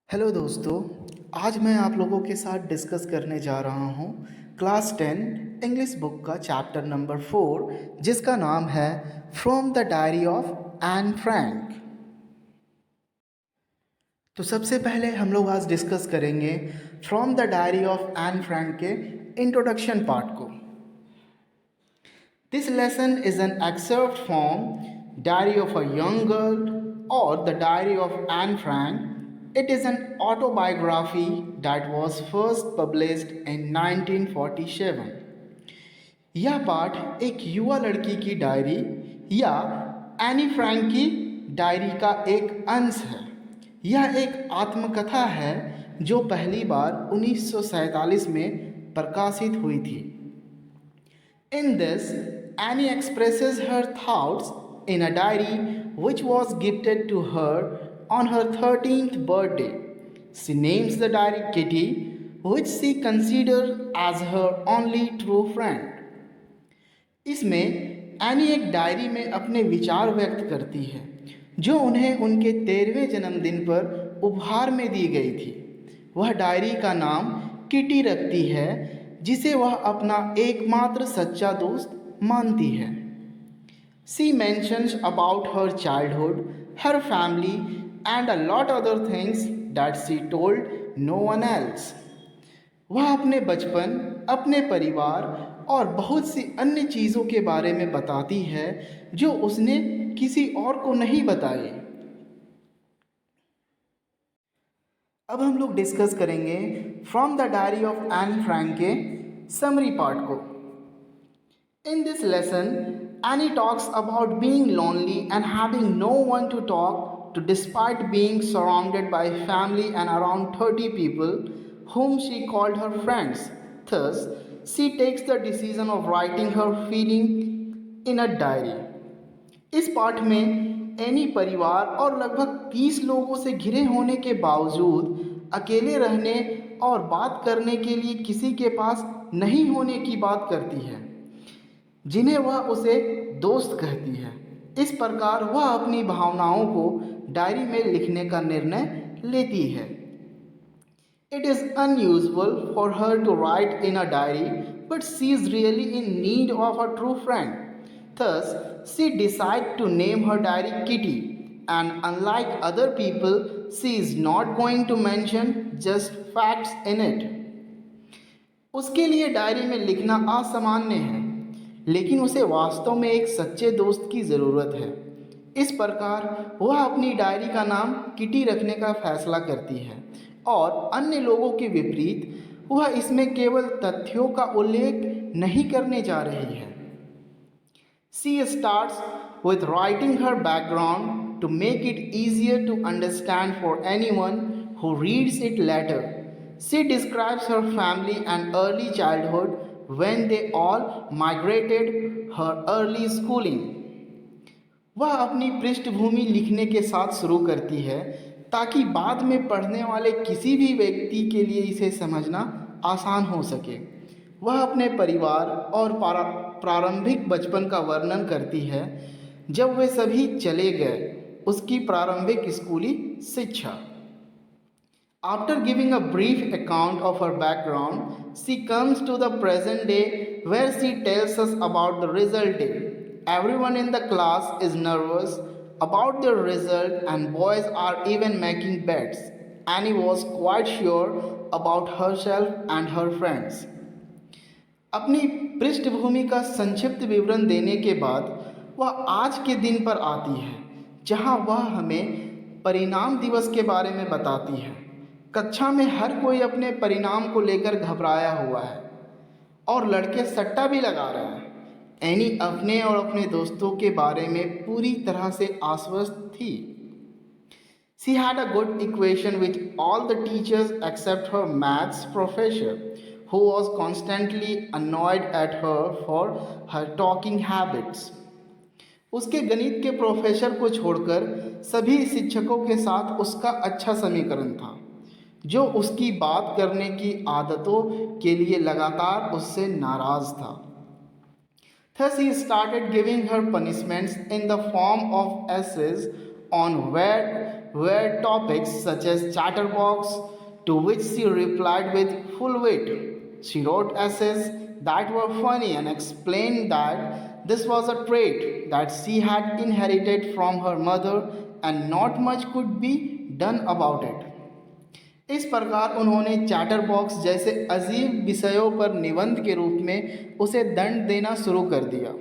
Hello दोस्तों। आज मैं आप लोगों के साथ डिस्कस करने जा रहा हूँ क्लास 10 इंग्लिश बुक का चैप्टर नंबर 4, जिसका नाम है from the diary of Anne Frank. तो सबसे पहले हम लोग आज डिस्कस करेंगे from the diary of Anne Frank के इंट्रोडक्शन पार्ट को। This lesson is an excerpt from diary of a young girl और the diary of Anne Frank. It is an autobiography that was first published in 1947. यह पाठ एक युवा लड़की की diary या एनी फ्रैंक की डायरी का एक अंश है। यह एक आत्मकथा है जो पहली बार 1947 में प्रकाशित हुई थी। In this, Annie expresses her thoughts in a diary which was gifted to her on her 13th birthday. She names the diary Kitty, which she considers as her only true friend. इसमें any एक diary में अपने विचार व्यक्त करती है जो उन्हें उनके 13वें जन्मदिन पर उपहार में दी गई थी। वह डायरी का नाम किटी रखती है जिसे वह अपना एकमात्र सच्चा दोस्त मानती है। She mentions about her childhood, her family and a lot other things that she told no one else. वह अपने बचपन, अपने परिवार और बहुत सी अन्य चीज़ों के बारे में बताती है जो उसने किसी और को नहीं बताई। अब हम लोग डिस्कस करेंगे from the diary of Anne Frank के समरी पार्ट को। In this lesson, Annie talks about being lonely and having no one to talk to despite being surrounded by family and around 30 people whom she called her friends. Thus, she takes the decision of writing her feeling in a diary. इस पाठ में any परिवार और लगभग 30 लोगों से घिरे होने के बावजूद अकेले रहने और बात करने के लिए किसी के पास नहीं होने की बात करती है, जिन्हें वह उसे दोस्त कहती है। इस प्रकार वह अपनी भावनाओं को डायरी में लिखने का निर्णय लेती है। It is unusual for her to write in a diary, but she is really in need of a true friend. Thus, she decides to name her diary Kitty, and unlike other people, she is not going to mention just facts in it. उसके लिए diary में लिखना असामान्य है, लेकिन उसे वास्तव में एक सच्चे दोस्त की ज़रूरत है। इस प्रकार वह अपनी डायरी का नाम किटी रखने का फैसला करती है और अन्य लोगों के विपरीत वह इसमें केवल तथ्यों का उल्लेख नहीं करने जा रही है। She starts with writing her background to make it easier to understand for anyone who reads it later. She describes her family and early childhood when they all migrated, her early schooling. वह अपनी पृष्ठभूमि लिखने के साथ शुरू करती है ताकि बाद में पढ़ने वाले किसी भी व्यक्ति के लिए इसे समझना आसान हो सके। वह अपने परिवार और प्रारंभिक बचपन का वर्णन करती है जब वे सभी चले गए, उसकी प्रारंभिक स्कूली शिक्षा। After giving a brief account of her background, she comes to the present day where she tells us about the result day. Everyone in the class is nervous about their result and boys are even making bets. Annie was quite sure about herself and her friends. अपनी पृष्ठभूमि का संक्षिप्त विवरण देने के बाद वह आज के दिन पर आती है जहां वह हमें परिणाम दिवस के बारे में बताती है। कक्षा में हर कोई अपने परिणाम को लेकर घबराया हुआ है और लड़के सट्टा भी लगा रहे हैं। एनी अपने और अपने दोस्तों के बारे में पूरी तरह से आश्वस्त थी। She had a good equation with all the teachers except her maths professor, who was constantly annoyed at her for her talking habits. उसके गणित के प्रोफेसर को छोड़कर सभी शिक्षकों के साथ उसका अच्छा समीकरण था, जो उसकी बात करने की आदतों के लिए लगातार उससे नाराज था। Thus he started giving her punishments in the form of essays on were topics such as chatterbox, to which she replied with full wit. She wrote essays that were funny and explained that this was a trait that she had inherited from her mother and not much could be done about it. इस प्रकार उन्होंने chatter box जैसे अजीब विषयों पर निबंध के रूप में उसे दंड देना शुरू कर दिया,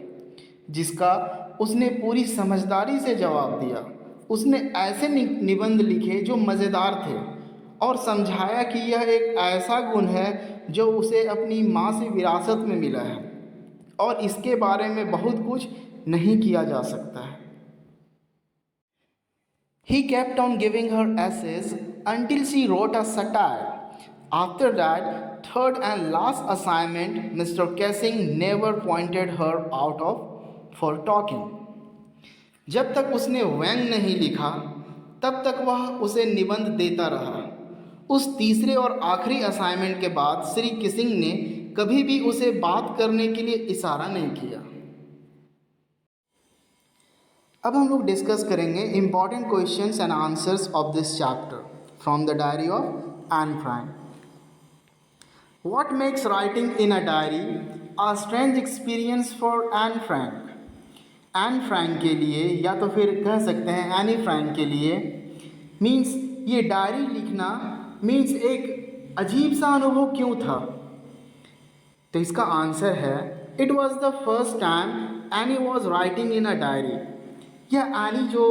जिसका उसने पूरी समझदारी से जवाब दिया। उसने ऐसे निबंध लिखे जो मज़ेदार थे और समझाया कि यह एक ऐसा गुण है जो उसे अपनी माँ से विरासत में मिला है और इसके बारे में बहुत कुछ नहीं किया जा सकता है। He kept on giving her essays until she wrote a satire. After that, third and last assignment, Mr. Kessing never pointed her out of for talking. जब तक उसने व्यंग नहीं लिखा तब तक वह उसे निबंध देता रहा। उस तीसरे और आखिरी असाइनमेंट के बाद श्री किसिंग ने कभी भी उसे बात करने के लिए इशारा नहीं किया। अब हम लोग डिस्कस करेंगे important questions and answers of this chapter from the diary of Anne Frank. What makes writing in a diary a strange experience for Anne Frank. N Frank के लिए, या तो फिर कह सकते हैं एनी फ्रैंक के लिए, मीन्स ये डायरी लिखना मीन्स एक अजीब सा अनुभव क्यों था। तो इसका आंसर है it was the first time Anne was writing in a diary. यह एनी जो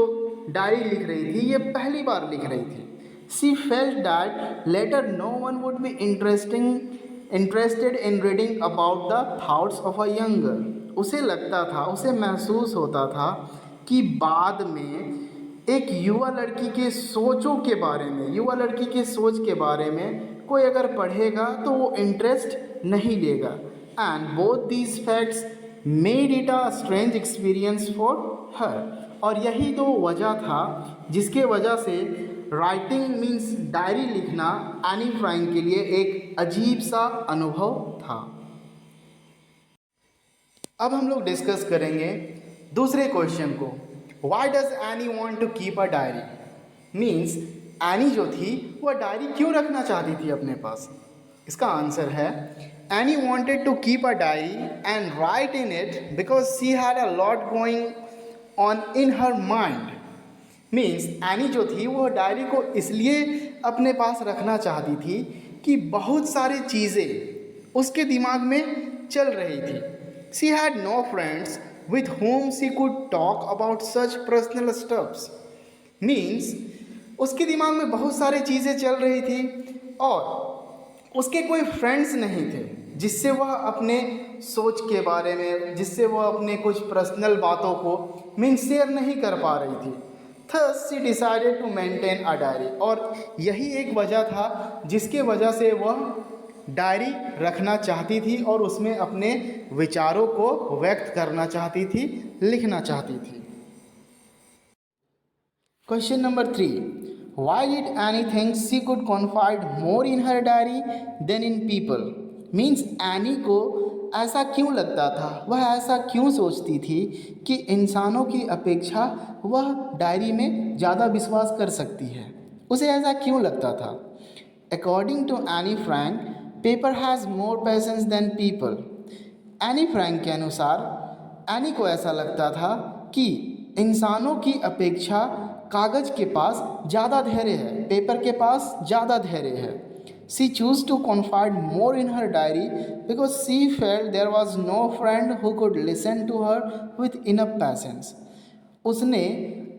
डायरी लिख रही थी ये पहली बार लिख रही थी। She felt that later no one would be interested in reading about the thoughts of a young girl. उसे लगता था, उसे महसूस होता था कि बाद में एक युवा लड़की के सोचों के बारे में, युवा लड़की के सोच के बारे में कोई अगर पढ़ेगा तो वो इंटरेस्ट नहीं लेगा। And both these facts made it a strange experience for her. और यही तो वजह था जिसके वजह से राइटिंग मीन्स डायरी लिखना एनी फ्रैंक के लिए एक अजीब सा अनुभव था। अब हम लोग डिस्कस करेंगे दूसरे क्वेश्चन को, why does Anne want to keep a diary. Means Anne जो थी वह डायरी क्यों रखना चाहती थी अपने पास। इसका आंसर है Anne wanted to keep a diary and write in it because she had a lot going on in her mind. Means Anne जो थी वह डायरी को इसलिए अपने पास रखना चाहती थी कि बहुत सारी चीज़ें उसके दिमाग में चल रही थी। She had no friends with whom she could talk about such personal stuffs। Means उसके दिमाग में बहुत सारी चीज़ें चल रही थी और उसके कोई फ्रेंड्स नहीं थे जिससे वह अपने सोच के बारे में, जिससे वह अपने कुछ पर्सनल बातों को मीन्स शेयर नहीं कर पा रही थी। Thus she decided to maintain a diary। और यही एक वजह था जिसके वजह से वह डायरी रखना चाहती थी और उसमें अपने विचारों को व्यक्त करना चाहती थी, लिखना चाहती थी। Question number 3, why did Anne think she could confide more in her diary than in people. Means Anne को ऐसा क्यों लगता था, वह ऐसा क्यों सोचती थी कि इंसानों की अपेक्षा वह डायरी में ज़्यादा विश्वास कर सकती है, उसे ऐसा क्यों लगता था। According to Anne Frank, paper has more patience than people. Anne Frank के अनुसार एनी को ऐसा लगता था कि इंसानों की अपेक्षा कागज़ के पास ज़्यादा धैर्य है, पेपर के पास ज़्यादा धैर्य है। She choose to confide more in her diary because she felt there was no friend who could listen to her with enough patience. उसने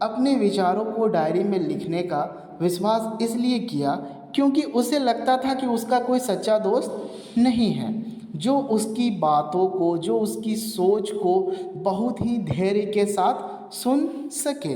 अपने विचारों को डायरी में लिखने का विश्वास इसलिए किया क्योंकि उसे लगता था कि उसका कोई सच्चा दोस्त नहीं है जो उसकी बातों को, जो उसकी सोच को बहुत ही धैर्य के साथ सुन सके।